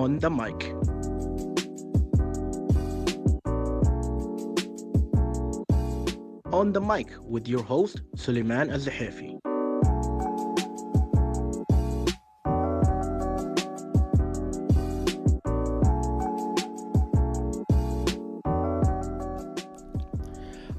On the Mic. On the Mic with your host, Suleiman Al-Zahafi.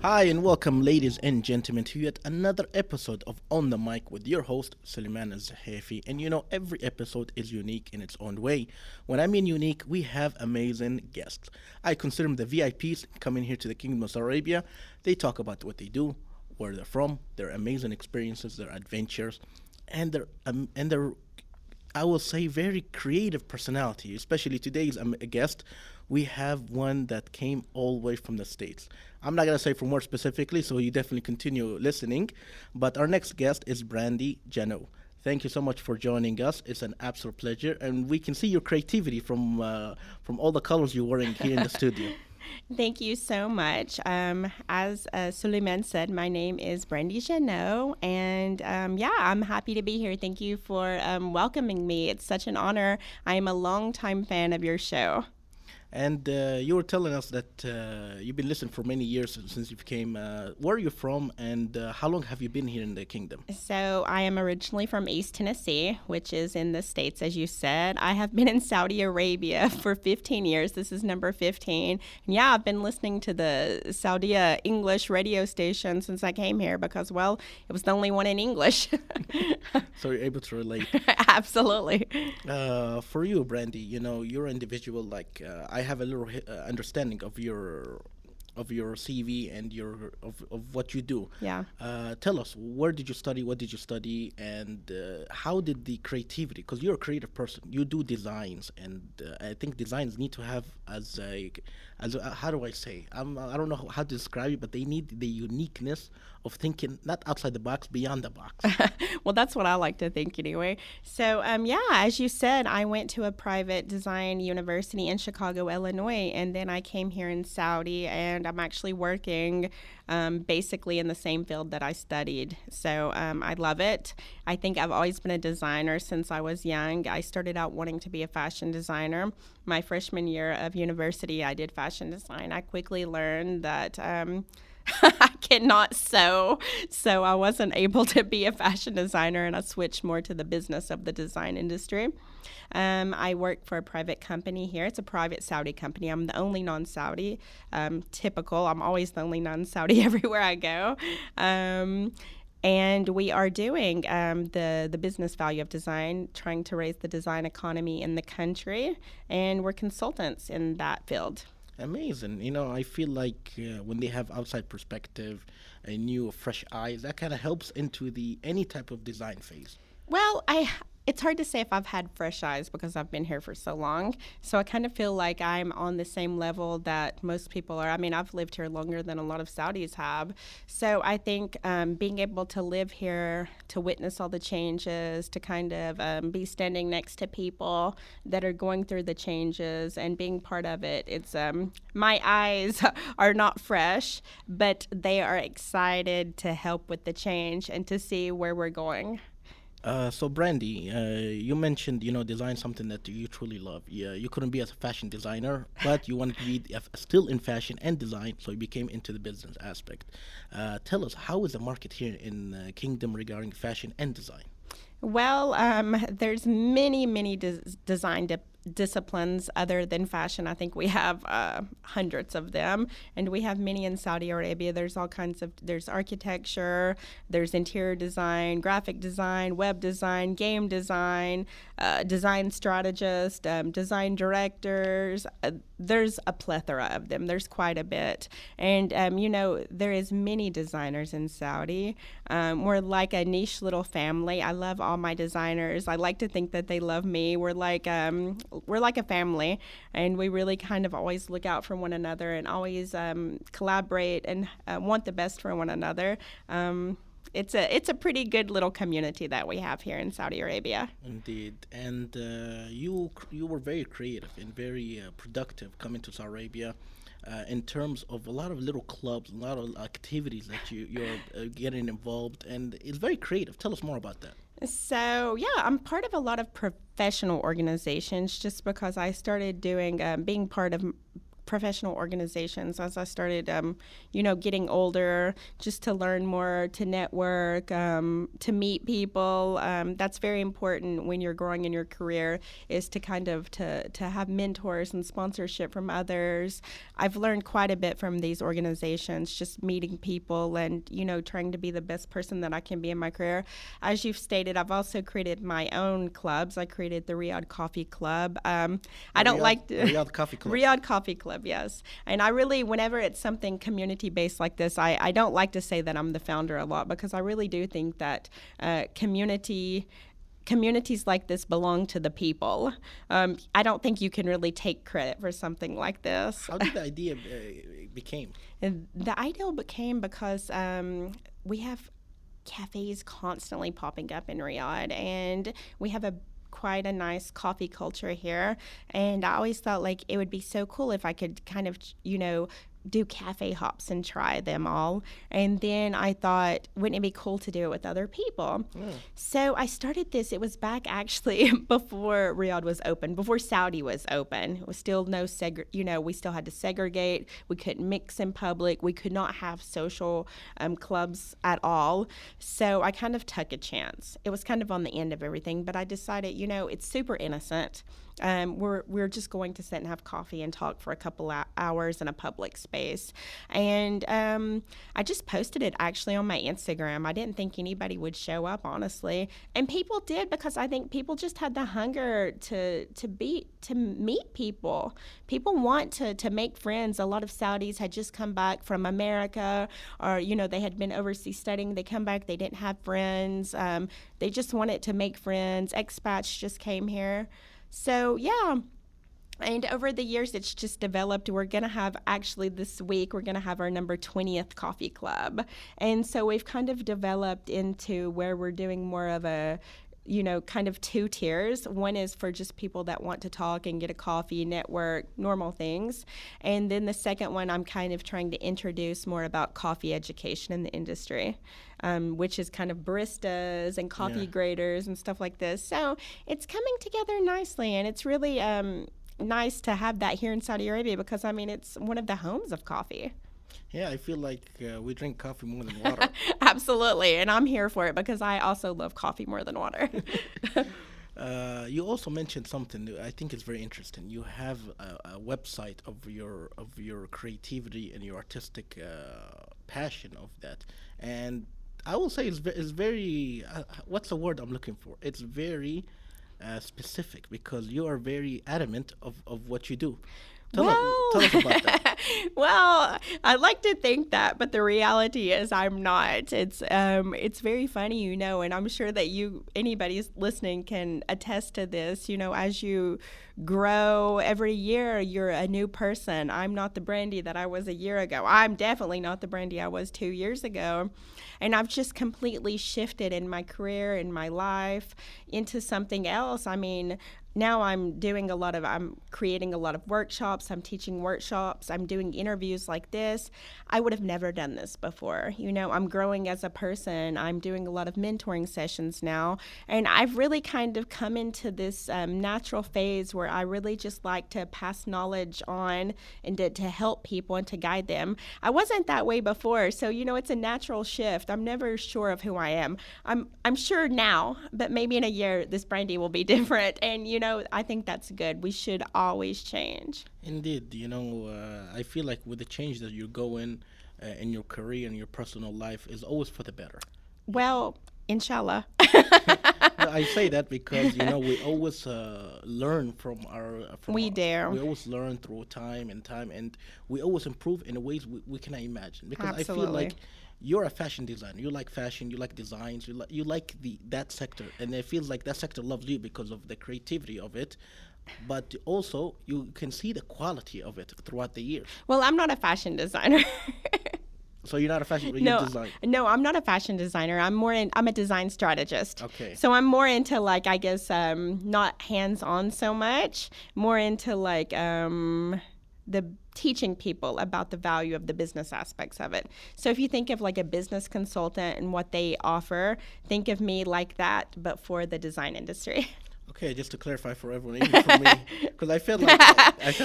Hi and welcome, ladies and gentlemen, to yet another episode of On the Mic with your host, Suleiman Al-Zahafi. And every episode is unique in its own way. When I mean unique, we have amazing guests. I consider them the VIPs coming here to the Kingdom of Saudi Arabia. They talk about what they do, where they're from, their amazing experiences, their adventures, and their I will say very creative personality. Especially today's a guest. We have one that came all the way from the States. I'm not going to say from where specifically, so you definitely continue listening. But our next guest is Brandie Janow. Thank you so much for joining us. It's an absolute pleasure. And we can see your creativity from all the colors you're wearing here in the studio. Thank you so much. As Suleiman said, my name is Brandie Janow, and I'm happy to be here. Thank you for welcoming me. It's such an honor. I am a longtime fan of your show. And you were telling us that you've been listening for many years since you came. Where are you from, and how long have you been here in the kingdom? So I am originally from East Tennessee, which is in the States, as you said. I have been in Saudi Arabia for 15 years. This is number 15. And yeah, I've been listening to the Saudi English radio station since I came here because, well, it was the only one in English. So you're able to relate. Absolutely. For you, Brandie, you're an individual like I have a little understanding of your CV and of what you do. Yeah. Tell us, where did you study? What did you study? And how did the creativity? Because you're a creative person. You do designs, and I think designs need to have how do I say? I don't know how to describe it, but they need the uniqueness of thinking not outside the box, beyond the box. Well, that's what I like to think anyway. So, as you said, I went to a private design university in Chicago, Illinois, and then I came here in Saudi, and I'm actually working basically in the same field that I studied. So I love it. I think I've always been a designer since I was young. I started out wanting to be a fashion designer. My freshman year of university, I did fashion design. I quickly learned that I cannot sew, so I wasn't able to be a fashion designer, and I switched more to the business of the design industry. I work for a private company here. It's a private Saudi company. I'm the only non-Saudi. Typical. I'm always the only non-Saudi everywhere I go. And we are doing the business value of design, trying to raise the design economy in the country, and we're consultants in that field. Amazing. I feel like when they have outside perspective, a new, fresh eyes, that kind of helps into any type of design phase. Well, it's hard to say if I've had fresh eyes because I've been here for so long. So I kind of feel like I'm on the same level that most people are. I mean, I've lived here longer than a lot of Saudis have. So I think being able to live here, to witness all the changes, to kind of be standing next to people that are going through the changes and being part of it, it's my eyes are not fresh, but they are excited to help with the change and to see where we're going. So Brandie, you mentioned design something that you truly love. Yeah, you couldn't be a fashion designer, but you wanted to be still in fashion and design, so you became into the business aspect. Tell us, how is the market here in Kingdom regarding fashion and design? Well, there's many design disciplines other than fashion. I think we have hundreds of them, and we have many in Saudi Arabia. There's all kinds of, there's architecture, there's interior design, graphic design, web design, game design, design strategist, design directors. There's a plethora of them. There's quite a bit. And, there is many designers in Saudi. We're like a niche little family. I love all my designers. I like to think that they love me. We're like a family, and we really kind of always look out for one another and always collaborate and want the best for one another. It's a pretty good little community that we have here in Saudi Arabia. Indeed, and you were very creative and very productive coming to Saudi Arabia. In terms of a lot of little clubs, a lot of activities that you're getting involved, and it's very creative. Tell us more about that. So, yeah, I'm part of a lot of professional organizations just because I started doing, being part of professional organizations as I started, getting older, just to learn more, to network, to meet people. That's very important when you're growing in your career, is to kind of to have mentors and sponsorship from others. I've learned quite a bit from these organizations, just meeting people and, trying to be the best person that I can be in my career. As you've stated, I've also created my own clubs. I created the Riyadh Coffee Club. I don't like to, Riyadh Coffee Club. Riyadh Coffee Club, yes. And I really, whenever it's something community based like this, I don't like to say that I'm the founder a lot, because I really do think that communities like this belong to the people. I don't think you can really take credit for something like this. How did the idea became? And the idea became because we have cafes constantly popping up in Riyadh, and we have quite a nice coffee culture here. And I always thought like it would be so cool if I could kind of, do cafe hops and try them all. And then I thought, wouldn't it be cool to do it with other people? So I started this. It was back actually before Riyadh was open, before Saudi was open. It was still we still had to segregate. We couldn't mix in public. We could not have social clubs at all. So I kind of took a chance. It was kind of on the end of everything, but I decided, it's super innocent. We're just going to sit and have coffee and talk for a couple hours in a public space. And I just posted it actually on my Instagram. I didn't think anybody would show up, honestly. And people did, because I think people just had the hunger to meet people. People want to make friends. A lot of Saudis had just come back from America, or, they had been overseas studying. They come back, they didn't have friends. They just wanted to make friends. Expats just came here. So, yeah. And over the years, it's just developed. We're going to have, actually this week, we're going to have our number 20th coffee club. And so we've kind of developed into where we're doing more of a, kind of two tiers. One is for just people that want to talk and get a coffee, network, normal things. And then the second one, I'm kind of trying to introduce more about coffee education in the industry, which is kind of baristas and coffee graders and stuff like this. So it's coming together nicely, and it's really nice to have that here in Saudi Arabia, because, it's one of the homes of coffee. Yeah, I feel like we drink coffee more than water. Absolutely, and I'm here for it, because I also love coffee more than water. You also mentioned something that I think is very interesting. You have a website of your creativity and your artistic passion of that, and I will say it's very what's the word I'm looking for? It's very specific, because you are very adamant of what you do. Tell us about that. Well, I like to think that, but the reality is I'm not. It's very funny, and I'm sure that anybody listening can attest to this. As you grow every year, you're a new person. I'm not the Brandie that I was a year ago. I'm definitely not the Brandie I was 2 years ago. And I've just completely shifted in my career, in my life, into something else. Now I'm creating a lot of workshops. I'm teaching workshops. I'm doing interviews like this. I would have never done this before. I'm growing as a person. I'm doing a lot of mentoring sessions now. And I've really kind of come into this natural phase where I really just like to pass knowledge on and to help people and to guide them. I wasn't that way before. So, it's a natural shift. I'm never sure of who I am. I'm sure now, but maybe in a year, this Brandie will be different. And, I think that's good. We should always change. Indeed, I feel like with the change that you're going in your career and your personal life is always for the better. Well, inshallah. I say that because we always learn from we always learn through time, and we always improve in ways we cannot imagine. Because Absolutely. I feel like you're a fashion designer. You like fashion. You like designs. You like that sector, and it feels like that sector loves you because of the creativity of it. But also, you can see the quality of it throughout the years. Well, I'm not a fashion designer. So you're not a fashion, you design? No, I'm not a fashion designer. I'm a design strategist. Okay. So I'm more into I guess not hands-on so much, more into the teaching people about the value of the business aspects of it. So if you think of like a business consultant and what they offer, think of me like that, but for the design industry. Okay, just to clarify for everyone, even for me, because I felt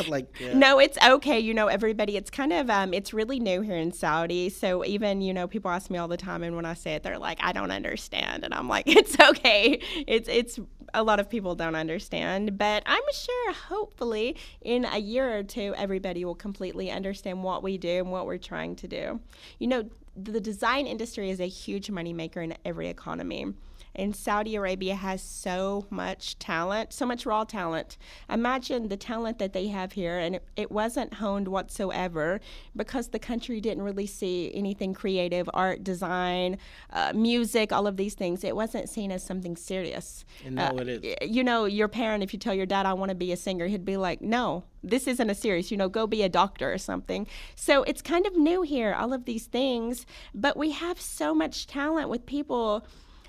like No, it's okay. Everybody, it's kind of, it's really new here in Saudi. So even, people ask me all the time, and when I say it, they're like, I don't understand. And I'm like, it's okay. It's a lot of people don't understand, but I'm sure hopefully in a year or two, everybody will completely understand what we do and what we're trying to do. The design industry is a huge moneymaker in every economy. And Saudi Arabia has so much talent, so much raw talent. Imagine the talent that they have here, and it wasn't honed whatsoever because the country didn't really see anything creative, art, design, music, all of these things. It wasn't seen as something serious. And now it is. Your parent, if you tell your dad, I want to be a singer, he'd be like, no, this isn't a serious, go be a doctor or something. So it's kind of new here, all of these things. But we have so much talent with people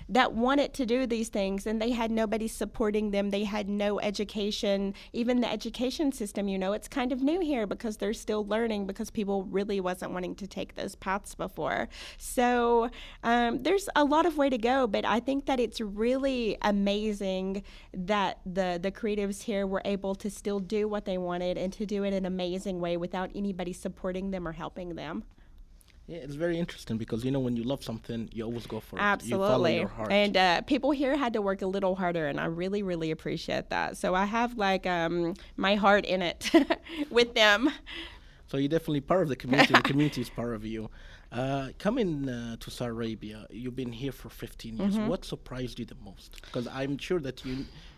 that wanted to do these things, and they had nobody supporting them. They had no education. Even the education system, it's kind of new here because they're still learning, because people really wasn't wanting to take those paths before. So there's a lot of way to go, but I think that it's really amazing that the creatives here were able to still do what they wanted and to do it in an amazing way without anybody supporting them or helping them. Yeah, it's very interesting because when you love something, you always go for it. Absolutely. You follow your heart. And people here had to work a little harder, and I really, really appreciate that. So I have my heart in it with them. So you're definitely part of the community. The community is part of you. Coming to Saudi Arabia, you've been here for 15 years. Mm-hmm. What surprised you the most? Because I'm sure that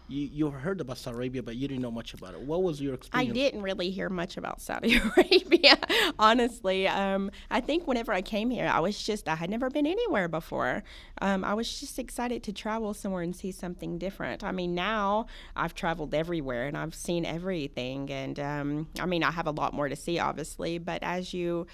you heard about Saudi Arabia, but you didn't know much about it. What was your experience? I didn't really hear much about Saudi Arabia, honestly. I think whenever I came here, I had never been anywhere before. I was just excited to travel somewhere and see something different. I mean, now I've traveled everywhere and I've seen everything. And I have a lot more to see, obviously. But as you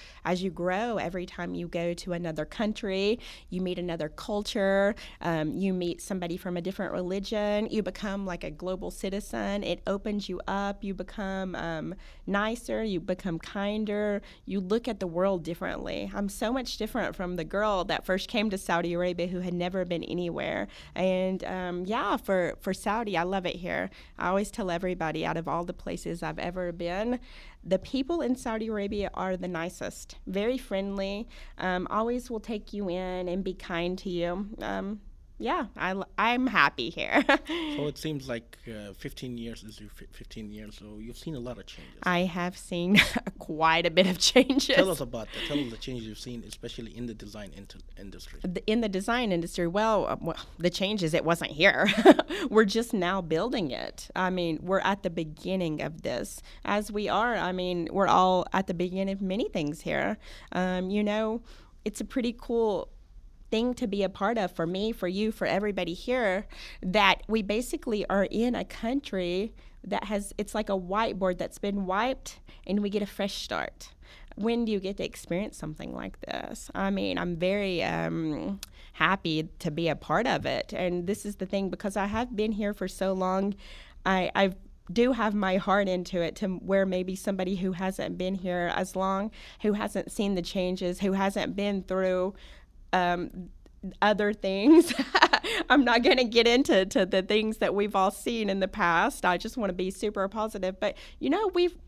grow, every time you go to another country, you meet another culture, you meet somebody from a different religion, you become like a global citizen. It opens you up. You become nicer. You become kinder. You look at the world differently. I'm so much different from the girl that first came to Saudi Arabia who had never been anywhere. And for Saudi, I love it here. I always tell everybody, out of all the places I've ever been, the people in Saudi Arabia are the nicest, very friendly, always will take you in and be kind to you. I'm happy here. So it seems like 15 years is your 15 years, so you've seen a lot of changes. I have seen quite a bit of changes. Tell us about that. Tell us the changes you've seen, especially in the design industry. In the design industry, the changes, it wasn't here. We're just now building it. I mean, we're at the beginning of this. As we are, we're all at the beginning of many things here. It's a pretty cool thing to be a part of, for me, for you, for everybody here, that we basically are in a country that it's like a whiteboard that's been wiped and we get a fresh start. When do you get to experience something like this? I'm very happy to be a part of it. And this is the thing, because I have been here for so long, I do have my heart into it, to where maybe somebody who hasn't been here as long, who hasn't seen the changes, who hasn't been through other things. I'm not going to get into the things that we've all seen in the past. I just want to be super positive. But,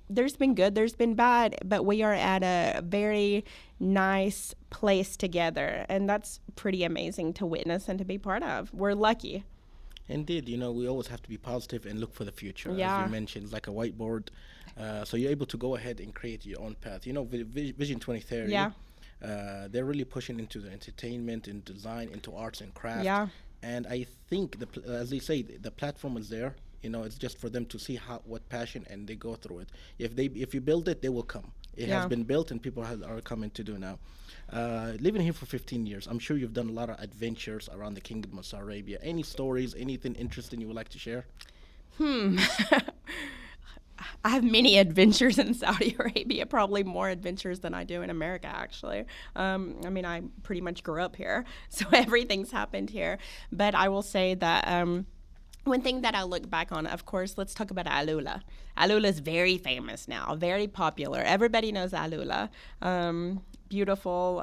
there's been good, there's been bad, but we are at a very nice place together. And that's pretty amazing to witness and to be part of. We're lucky. Indeed, we always have to be positive and look for the future. Yeah. As you mentioned, it's like a whiteboard. So you're able to go ahead and create your own path. Vision 2030. Yeah. They're really pushing into the entertainment and design, into arts and craft. Yeah. And I think, as they say, the platform is there. It's just for them to see what passion, and they go through it. If you build it, they will come. It has been built, and people are coming to do now. Living here for 15 years, I'm sure you've done a lot of adventures around the Kingdom of Saudi Arabia. Any stories, anything interesting you would like to share? I have many adventures in Saudi Arabia, probably more adventures than I do in America, actually. I pretty much grew up here, so everything's happened here. But I will say that one thing that I look back on, of course, let's talk about Alula. Alula is very famous now, very popular. Everybody knows Alula. Beautiful.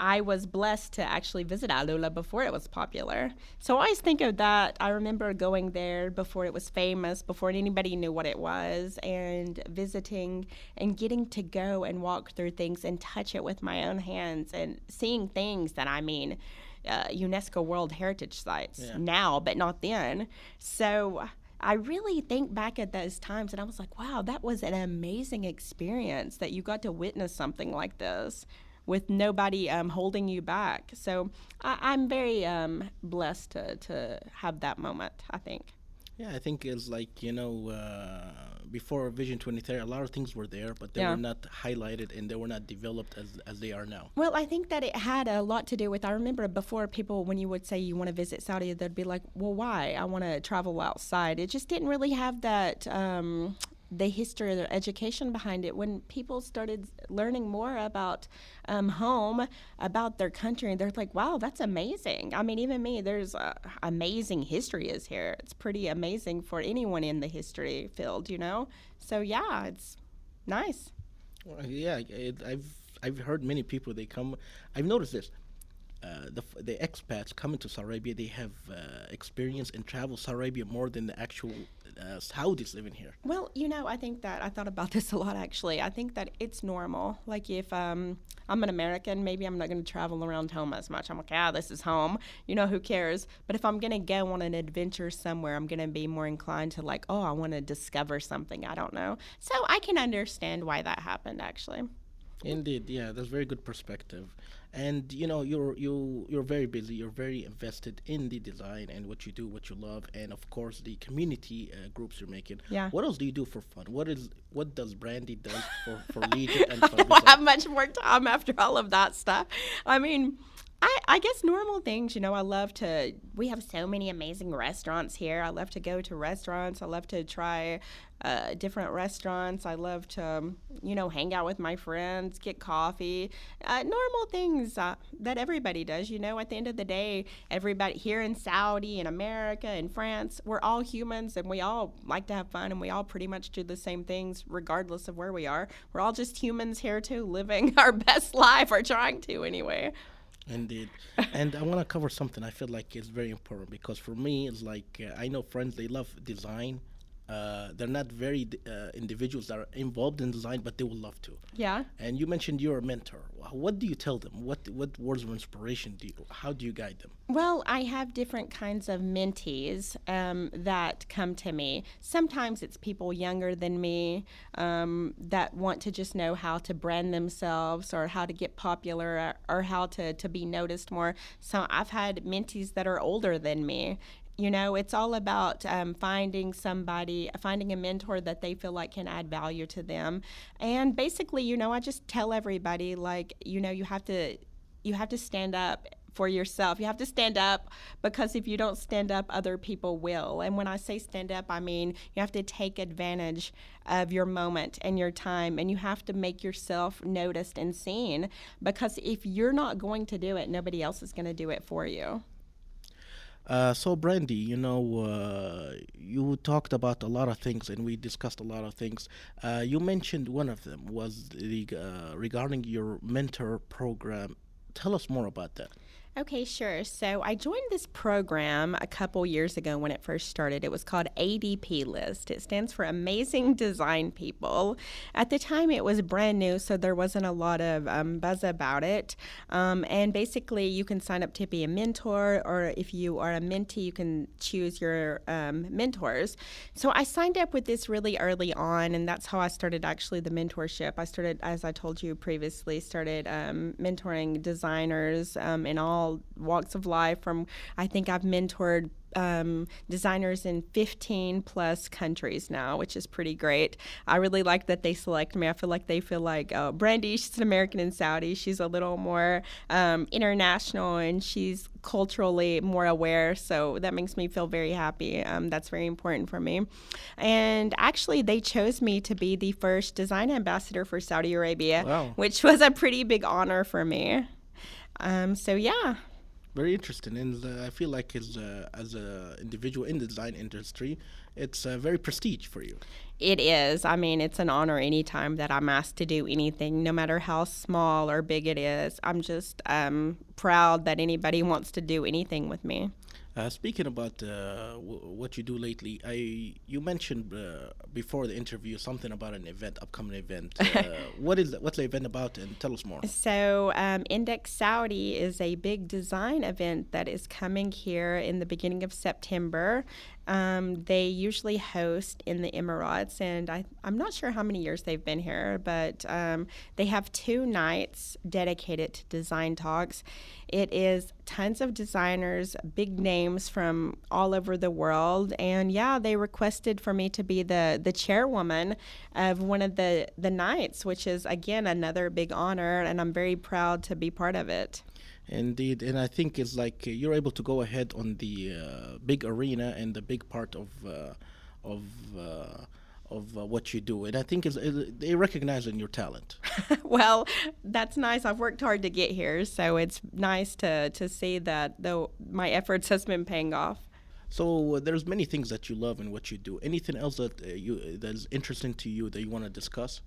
I was blessed to actually visit Alula before it was popular. So I always think of that. I remember going there before it was famous, before anybody knew what it was, and visiting and getting to go and walk through things and touch it with my own hands and seeing things that, UNESCO World Heritage Sites now, but not then. So I really think back at those times and I was like, wow, that was an amazing experience that you got to witness something like this with nobody holding you back. So I'm very blessed to have that moment, I think. Yeah, I think it's like, before Vision 2030, a lot of things were there, but they Yeah. were not highlighted and they were not developed as they are now. Well, I think that it had a lot to do with, I remember before people, when you would say you want to visit Saudi, they'd be like, well, why? I want to travel outside. It just didn't really have that, the history or the education behind it. When people started learning more about home, about their country, they're like, wow, that's amazing. I mean, even me, there's amazing history is here. It's pretty amazing for anyone in the history field, So yeah, it's nice. Well, yeah, I've heard many people they come. I've noticed this. The expats coming to Saudi Arabia, they have experience and travel Saudi Arabia more than the actual Saudis living here. Well, I think that I thought about this a lot actually. I think that it's normal. Like if I'm an American, maybe I'm not going to travel around home as much. I'm like, this is home. Who cares? But if I'm going to go on an adventure somewhere, I'm going to be more inclined to like, I want to discover something I don't know. So I can understand why that happened actually. Indeed, yeah, that's very good perspective. And you're very busy. You're very invested in the design and what you do, what you love, and of course the community groups you're making. Yeah. What else do you do for fun? What does Brandie does for leisure and I fun? don't have much more time after all of that stuff. I mean, I guess normal things, we have so many amazing restaurants here. I love to go to restaurants. I love to try different restaurants. I love to, hang out with my friends, get coffee, normal things that everybody does. At the end of the day, everybody here in Saudi, in America, in France, we're all humans and we all like to have fun and we all pretty much do the same things regardless of where we are. We're all just humans here too, living our best life or trying to anyway. Indeed. And I want to cover something I feel like is very important because for me, it's like I know friends, they love design. They're not very individuals that are involved in design, but they would love to. Yeah. And you mentioned you're a mentor. What do you tell them? What words of inspiration how do you guide them? Well, I have different kinds of mentees that come to me. Sometimes it's people younger than me that want to just know how to brand themselves or how to get popular or how to be noticed more. So I've had mentees that are older than me. It's all about finding a mentor that they feel like can add value to them. And basically, I just tell everybody, like, you have to stand up for yourself. You have to stand up because if you don't stand up, other people will. And when I say stand up, I mean you have to take advantage of your moment and your time, and you have to make yourself noticed and seen because if you're not going to do it, nobody else is going to do it for you. So, Brandy, you talked about a lot of things, and we discussed a lot of things. You mentioned one of them was regarding your mentor program. Tell us more about that. Okay, sure. So I joined this program a couple years ago when it first started. It was called ADP List. It stands for Amazing Design People. At the time, it was brand new, so there wasn't a lot of buzz about it. And basically, you can sign up to be a mentor, or if you are a mentee, you can choose your mentors. So I signed up with this really early on, and that's how I started actually the mentorship. I started, as I told you previously, mentoring designers in all walks of life. I think I've mentored designers in 15 plus countries now, which is pretty great. I really like that they select me. I feel like they feel like, oh, Brandie, she's an American in Saudi. She's a little more international and she's culturally more aware. So that makes me feel very happy. That's very important for me. And actually, they chose me to be the first design ambassador for Saudi Arabia, Wow. which was a pretty big honor for me. So yeah. Very interesting, and I feel like as a individual in the design industry, it's very prestige for you. It is. I mean, it's an honor anytime that I'm asked to do anything, no matter how small or big it is. I'm just proud that anybody wants to do anything with me. Speaking about what you do lately, I you mentioned before the interview something about an event, upcoming event. What's the event about, and tell us more. So, Index Saudi is a big design event that is coming here in the beginning of September. They usually host in the Emirates, and I'm not sure how many years they've been here, but they have 2 nights dedicated to design talks. It is tons of designers, big names from all over the world, and yeah, they requested for me to be the chairwoman of one of the nights, which is again another big honor, and I'm very proud to be part of it. Indeed, and I think it's like you're able to go ahead on the big arena and the big part of uh, what you do, and I think they recognize in your talent. Well, that's nice. I've worked hard to get here, so it's nice to see that though my efforts has been paying off. So there's many things that you love in what you do. Anything else that you that is interesting to you that you want to discuss?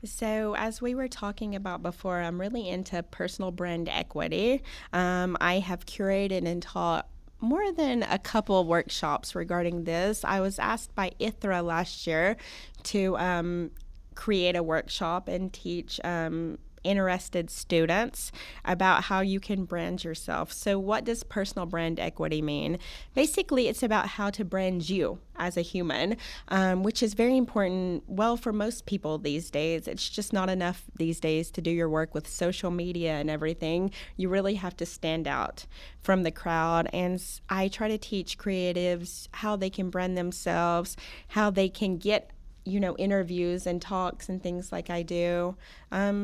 So, as we were talking about before, I'm really into personal brand equity. I have curated and taught more than a couple workshops regarding this. I was asked by ITHRA last year to create a workshop and teach interested students about how you can brand yourself. So, what does personal brand equity mean? Basically, it's about how to brand you as a human, which is very important. Well, for most people these days, it's just not enough these days to do your work with social media and everything. You really have to stand out from the crowd. And I try to teach creatives how they can brand themselves, how they can get interviews and talks and things like I do.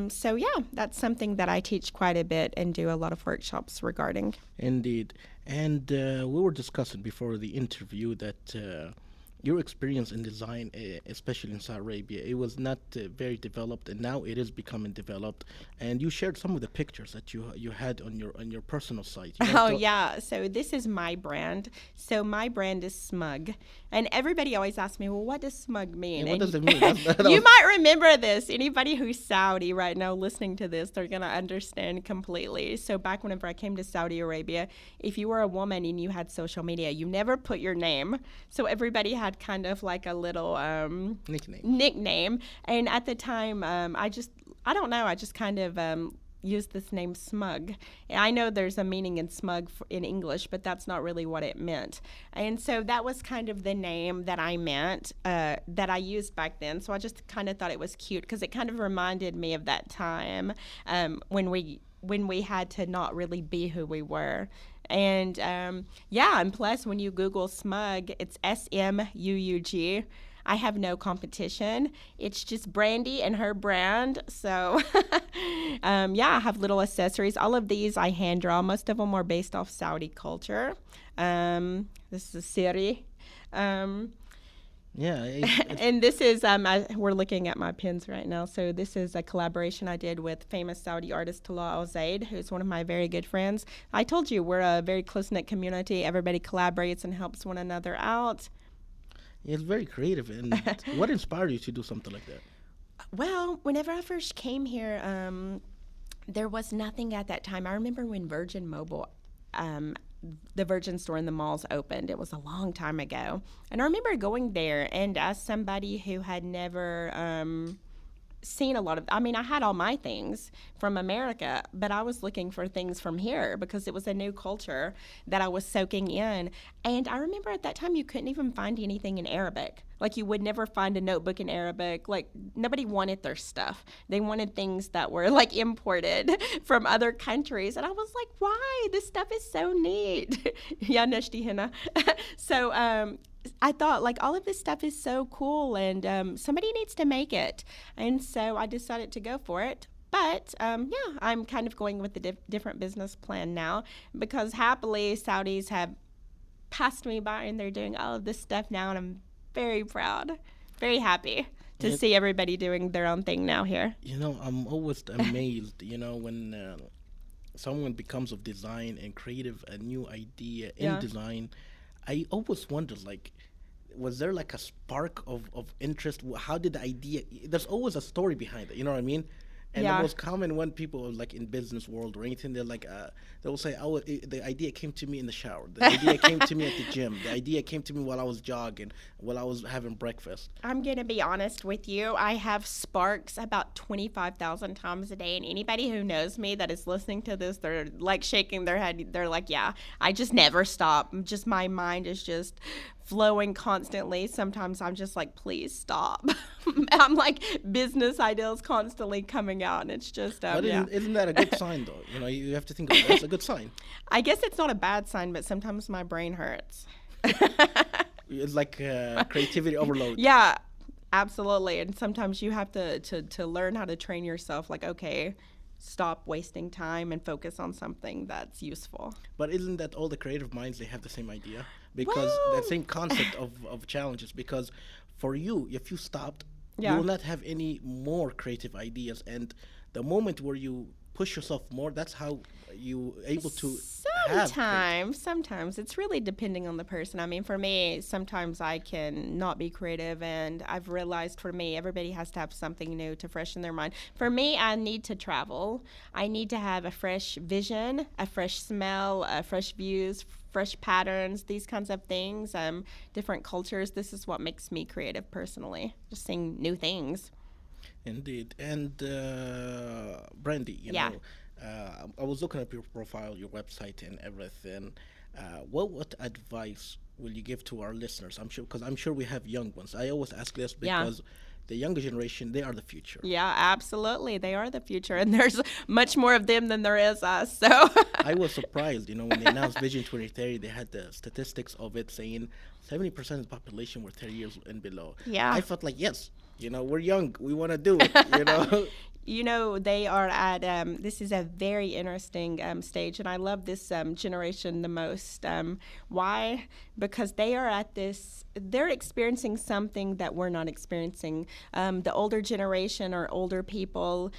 So, yeah, that's something that I teach quite a bit and do a lot of workshops regarding. Indeed. And we were discussing before the interview that your experience in design, especially in Saudi Arabia, it was not very developed, and now it is becoming developed. And you shared some of the pictures that you had on your personal site. You Oh, yeah. So this is my brand. So my brand is Smug. And everybody always asks me, well, what does Smug mean? Yeah, what And does it mean? That you was, might remember this. Anybody who's Saudi right now listening to this, they're going to understand completely. So back whenever I came to Saudi Arabia, if you were a woman and you had social media, you never put your name. So everybody had kind of like a little nickname. And at the time, I don't know, I just kind of use this name Smug. I know there's a meaning in smug in English, but that's not really what it meant. And so that was kind of the name that I meant, that I used back then. So I just kind of thought it was cute because it kind of reminded me of that time when we had to not really be who we were. And yeah, and plus when you Google Smug, it's SMUUG. I have no competition. It's just Brandie and her brand. So, yeah, I have little accessories. All of these I hand draw. Most of them are based off Saudi culture. This is a Siri. yeah, And this is, we're looking at my pins right now. So this is a collaboration I did with famous Saudi artist Talal Al Zaid, who's one of my very good friends. I told you, we're a very close-knit community. Everybody collaborates and helps one another out. it's very creative. And what inspired you to do something like that? Well, whenever I first came here, there was nothing at that time. I remember when Virgin Mobile, the Virgin store in the malls opened. It was a long time ago. And I remember going there, and as somebody who had never seen a lot of, I mean, I had all my things from America, but I was looking for things from here because it was a new culture that I was soaking in. And I remember at that time you couldn't even find anything in Arabic. Like you would never find a notebook in Arabic. Like nobody wanted their stuff. They wanted things that were like imported from other countries. And I was like, why? This stuff is so neat. Yeah, Nashti Hina. So I thought like all of this stuff is so cool and somebody needs to make it. And so I decided to go for it. But yeah, I'm kind of going with a different business plan now because happily Saudis have passed me by and they're doing all of this stuff now, and I'm very proud, very happy to see everybody doing their own thing now here. I'm always amazed, when someone becomes of design and creative a new idea in Yeah. design, I always wonder like, was there like a spark of interest? How did the idea? There's always a story behind it. You know what I mean? And the Yeah. most common when people are like in business world or anything, they're like, they will say, "Oh, the idea came to me in the shower. The idea came to me at the gym. The idea came to me while I was jogging, while I was having breakfast." I'm going to be honest with you. I have sparks about 25,000 times a day. And anybody who knows me that is listening to this, they're like shaking their head. They're like, yeah, I just never stop. Just my mind is just flowing constantly. Sometimes I'm just like, please stop. I'm like, business ideas constantly coming out. And it's just, But yeah. isn't that a good sign though? You know, you have to think of it. That's a good sign. I guess it's not a bad sign, but sometimes my brain hurts. It's like creativity overload. Yeah, absolutely. And sometimes you have to learn how to train yourself like, okay, stop wasting time and focus on something that's useful. But isn't that all the creative minds, they have the same idea? Because that Well, same concept of challenges. Because for you, if you stopped, you yeah. will not have any more creative ideas. And the moment where you push yourself more, that's how you able to have Sometimes it's really depending on the person. I mean, for me, sometimes I can not be creative, and I've realized for me, everybody has to have something new to freshen their mind. For me, I need to travel. I need to have a fresh vision, a fresh smell, fresh views, fresh patterns, these kinds of things, different cultures. This is what makes me creative personally, just seeing new things. indeed. And Brandy, you Yeah. know, I was looking up your profile, your website, and everything. What advice will you give to our listeners? I'm sure, because I'm sure we have young ones. I always ask this Yeah. because the younger generation, they are the future. Yeah, absolutely. They are the future, and there's much more of them than there is us. So, I was surprised, you know, when they announced Vision 2030, they had the statistics of it saying 70% of the population were 30 years and below. yeah. I felt like, yes, you know, we're young, we want to do it, you know. You know, they are at, this is a very interesting stage, and I love this generation the most. Why? Because they are at this, they're experiencing something that we're not experiencing. The older generation or older people,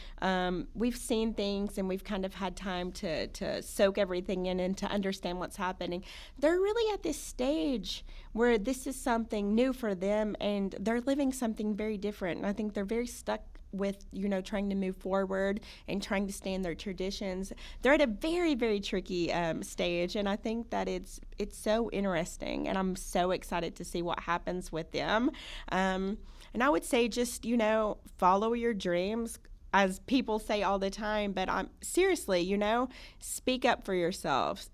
we've seen things and we've kind of had time to soak everything in and to understand what's happening. They're really at this stage where this is something new for them and they're living something very different. And I think they're very stuck with, you know, trying to move forward and trying to stay in their traditions. They're at a very, very tricky stage, and I think that it's so interesting, and I'm so excited to see what happens with them. And I would say just, you know, follow your dreams, as people say all the time, but I'm seriously, you know, speak up for yourselves.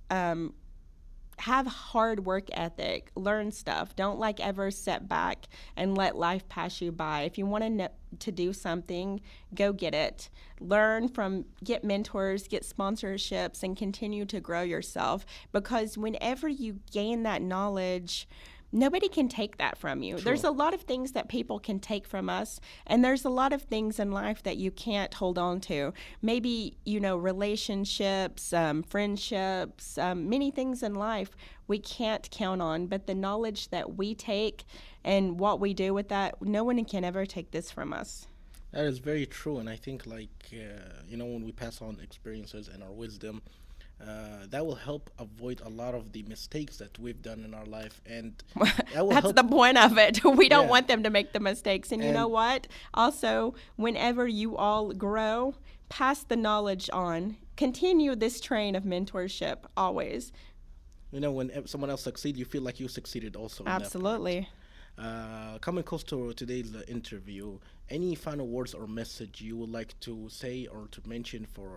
Have hard work ethic, learn stuff, don't like ever sit back and let life pass you by. If you want to do something, go get it, learn from, get mentors, get sponsorships, and continue to grow yourself, because whenever you gain that knowledge, nobody can take that from you. True. There's a lot of things that people can take from us, and there's a lot of things in life that you can't hold on to. Maybe, you know, relationships, friendships, many things in life we can't count on, but the knowledge that we take and what we do with that, no one can ever take this from us. That is very true, and I think like you know, when we pass on experiences and our wisdom, that will help avoid a lot of the mistakes that we've done in our life, and that will That's help. the point of it. We don't Yeah, want them to make the mistakes. And you know and what? Also, whenever you all grow, pass the knowledge on. Continue this train of mentorship always. you know, when someone else succeeds, you feel like you succeeded also in that part. Absolutely. Coming close to today's interview, any final words or message you would like to say or to mention for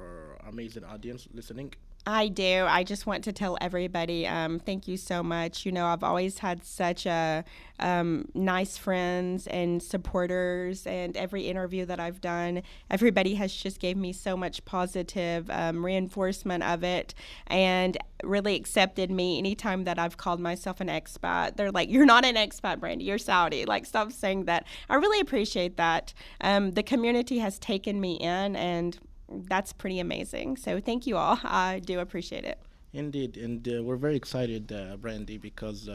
our amazing audience listening? I do. I just want to tell everybody, thank you so much. You know, I've always had such a nice friends and supporters, and every interview that I've done, everybody has just gave me so much positive reinforcement of it, and really accepted me anytime that I've called myself an expat. They're like, "You're not an expat, Brandie. You're Saudi." Like, stop saying that. I really appreciate that. The community has taken me in, and that's pretty amazing. So thank you all. I do appreciate it. Indeed, and we're very excited, Brandy, because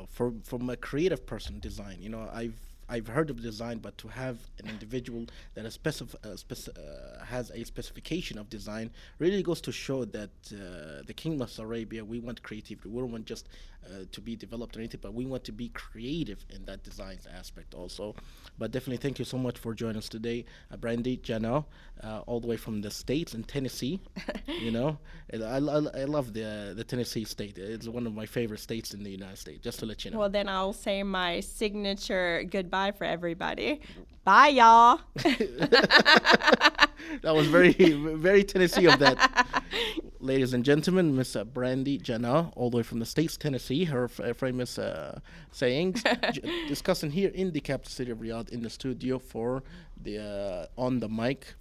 from a creative person, design. You know, I've heard of design, but to have an individual that is has a specification of design really goes to show that the Kingdom of Saudi Arabia, we want creativity. We don't want just to be developed or anything, but we want to be creative in that design aspect also. But definitely, thank you so much for joining us today, Brandie Janow, all the way from the States in Tennessee. You know, and I love the Tennessee state. It's one of my favorite states in the United States, just to let you know. Well, then I'll say my signature goodbye for everybody. Bye, y'all. That was very, very Tennessee of that. Ladies and gentlemen, Miss Brandie Janow, all the way from the States, Tennessee, her famous sayings, discussing here in the capital city of Riyadh in the studio for the on the mic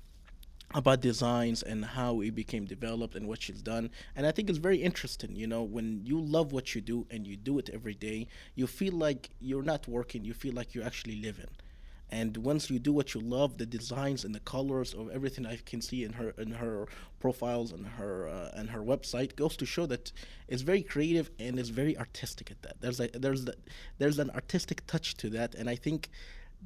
about designs and how it became developed and what she's done. And I think it's very interesting, you know, when you love what you do and you do it every day, you feel like you're not working, you feel like you're actually living. And once you do what you love, the designs and the colors of everything I can see in her profiles and her website goes to show that it's very creative and it's very artistic at that. There's an artistic touch to that, and I think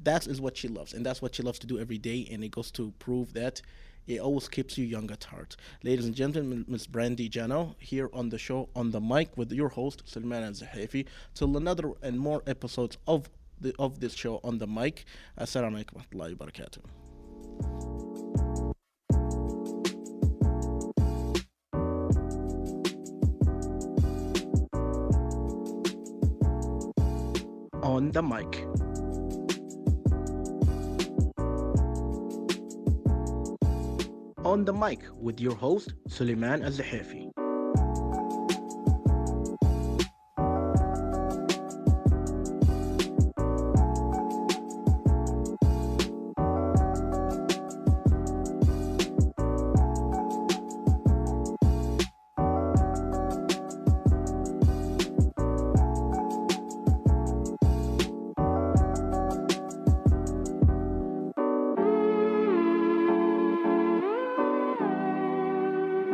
that is what she loves, and that's what she loves to do every day, and it goes to prove that it always keeps you young at heart. Ladies and gentlemen, Miss Brandie Janow here on the show on the mic with your host Sulaiman al-Zahafi till another and more episodes of this show on the mic. Assalamu alaikum wa rahmatullahi wa barakatuh. On the mic. On the mic with your host Sulaiman al-Zahafi.